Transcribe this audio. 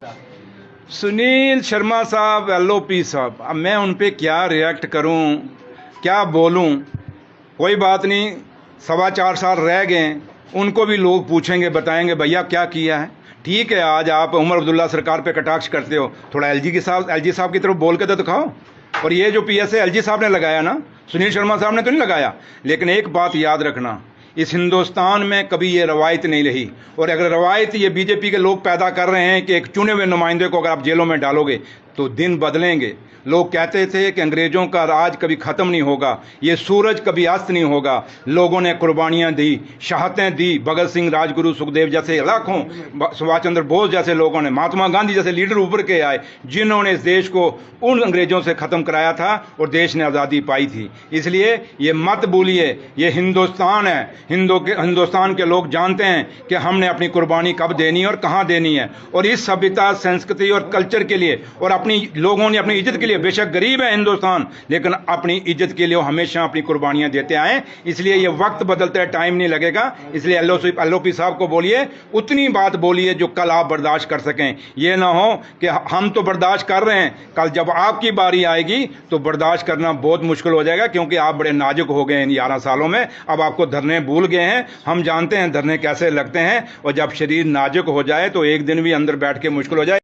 सुनील शर्मा साहब, एलओपी साहब, अब मैं उन पे क्या रिएक्ट करूं, क्या बोलूं। कोई बात नहीं, 4.25 साल रह गए, उनको भी लोग पूछेंगे, बताएंगे भैया क्या किया है। ठीक है, आज आप उमर अब्दुल्ला सरकार पे कटाक्ष करते हो, थोड़ा एलजी साहब की तरफ बोल के तो दिखाओ। और ये जो पीएसए एलजी साहब ने लगाया ना, सुनील शर्मा साहब ने तो नहीं लगाया। लेकिन एक बात याद रखना, इस हिंदुस्तान में कभी ये रवायत नहीं रही। और अगर रवायत ये बीजेपी के लोग पैदा कर रहे हैं कि एक चुने हुए नुमाइंदे को अगर आप जेलों में डालोगे तो दिन बदलेंगे। लोग कहते थे कि अंग्रेजों का राज कभी ख़त्म नहीं होगा, ये सूरज कभी अस्त नहीं होगा। लोगों ने कुर्बानियां दी, शहादतें दी, भगत सिंह, राजगुरु, सुखदेव जैसे लाखों, सुभाष चंद्र बोस जैसे लोगों ने, महात्मा गांधी जैसे लीडर उभर के आए जिन्होंने इस देश को उन अंग्रेजों से ख़त्म कराया था और देश ने आज़ादी पाई थी। इसलिए ये मत भूलिए, ये हिंदुस्तान है। हिंदुस्तान के लोग जानते हैं कि हमने अपनी कुर्बानी कब देनी है और कहाँ देनी है। और इस सभ्यता, संस्कृति और कल्चर के लिए और अपनी लोगों ने अपनी इज्जत के लिए, बेशक गरीब है हिंदुस्तान लेकिन अपनी इज्जत के लिए हमेशा अपनी कुर्बानियां देते आए। इसलिए ये वक्त बदलते टाइम नहीं लगेगा। इसलिए एलओपी साहब को बोलिए, उतनी बात बोलिए जो कल आप बर्दाश्त कर सकें। ये ना हो कि हम तो बर्दाश्त कर रहे हैं, कल जब आपकी बारी आएगी तो बर्दाश्त करना बहुत मुश्किल हो जाएगा, क्योंकि आप बड़े नाजुक हो गए इन 11 सालों में। अब आपको धरने भूल गए हैं। हम जानते हैं धरने कैसे लगते हैं, और जब शरीर नाजुक हो जाए तो एक दिन भी अंदर बैठ के मुश्किल हो जाए।